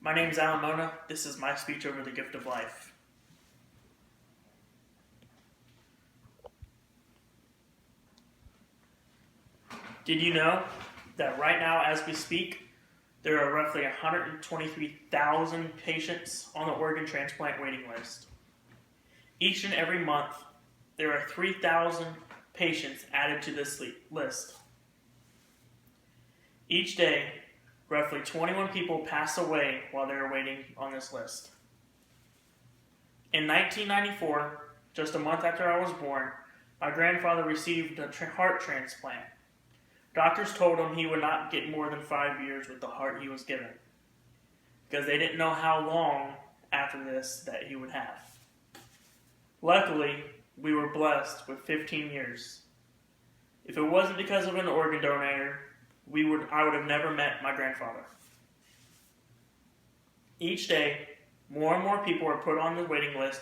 My name is Alan Mona. This is my speech over the gift of life. Did you know that right now, as we speak, there are roughly 123,000 patients on the organ transplant waiting list? Each and every month, there are 3,000 patients added to this list. Each day, roughly 21 people pass away while they are waiting on this list. In 1994, just a month after I was born, my grandfather received a heart transplant. Doctors told him he would not get more than 5 years with the heart he was given, because they didn't know how long after this that he would have. Luckily, we were blessed with 15 years. If it wasn't because of an organ donor, I would have never met my grandfather. Each day, more and more people are put on the waiting list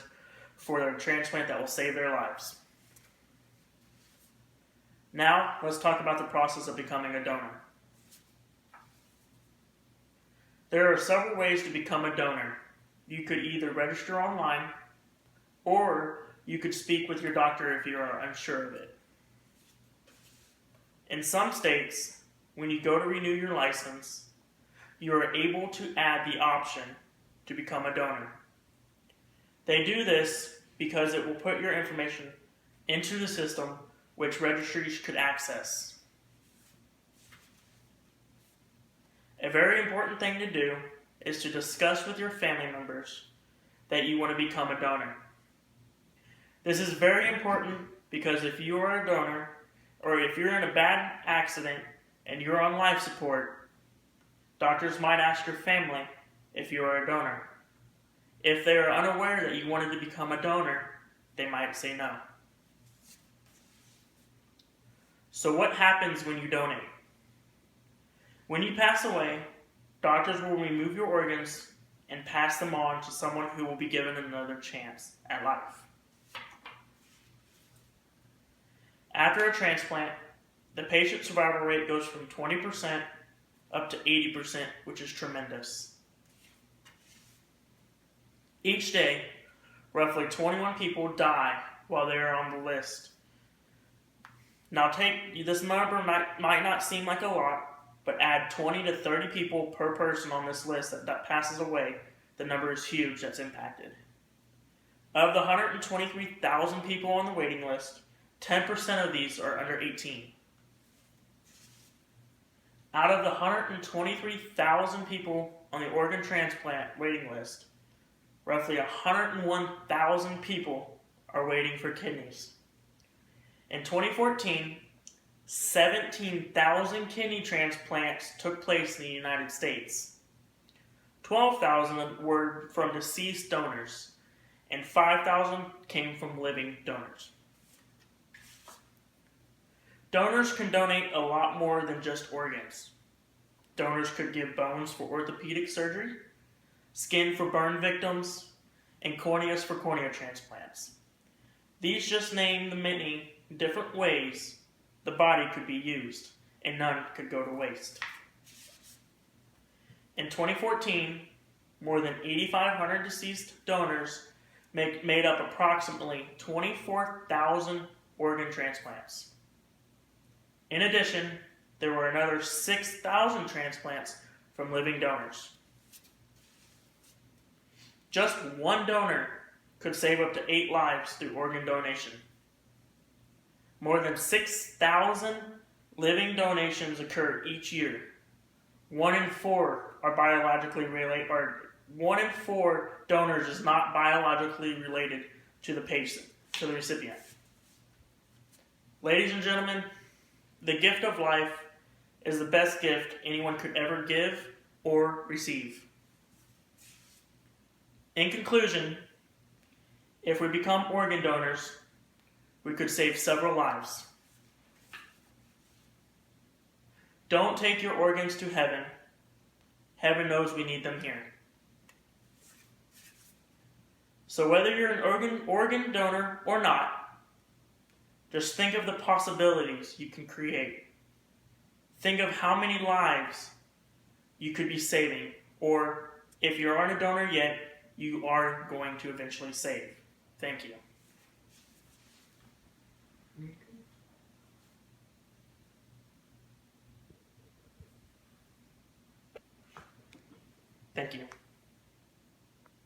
for their transplant that will save their lives. Now, let's talk about the process of becoming a donor. There are several ways to become a donor. You could either register online, or you could speak with your doctor if you are unsure of it. In some states, when you go to renew your license, you are able to add the option to become a donor. They do this because it will put your information into the system which registries could access. A very important thing to do is to discuss with your family members that you want to become a donor. This is very important because if you are a donor, or if you're in a bad accident and you're on life support, doctors might ask your family if you are a donor. If they are unaware that you wanted to become a donor, they might say no. So what happens when you donate? When you pass away, doctors will remove your organs and pass them on to someone who will be given another chance at life. After a transplant, the patient survival rate goes from 20% up to 80%, which is tremendous. Each day, roughly 21 people die while they are on the list. Now, this number might not seem like a lot, but add 20 to 30 people per person on this list that passes away, the number is huge that's impacted. Of the 123,000 people on the waiting list, 10% of these are under 18. Out of the 123,000 people on the organ transplant waiting list, roughly 101,000 people are waiting for kidneys. In 2014, 17,000 kidney transplants took place in the United States. 12,000 were from deceased donors, and 5,000 came from living donors. Donors can donate a lot more than just organs. Donors could give bones for orthopedic surgery, skin for burn victims, and corneas for cornea transplants. These just name the many different ways the body could be used, and none could go to waste. In 2014, more than 8,500 deceased donors made up approximately 24,000 organ transplants. In addition, there were another 6,000 transplants from living donors. Just one donor could save up to 8 lives through organ donation. More than 6,000 living donations occur each year. 1 in 4 are biologically related, or 1 in 4 donors is not biologically related to the patient, to the recipient. Ladies and gentlemen, the gift of life is the best gift anyone could ever give or receive. In conclusion, if we become organ donors, we could save several lives. Don't take your organs to heaven. Heaven knows we need them here. So whether you're an organ donor or not, just think of the possibilities you can create. Think of how many lives you could be saving, or If you aren't a donor yet, you are going to eventually save. Thank you. Thank you.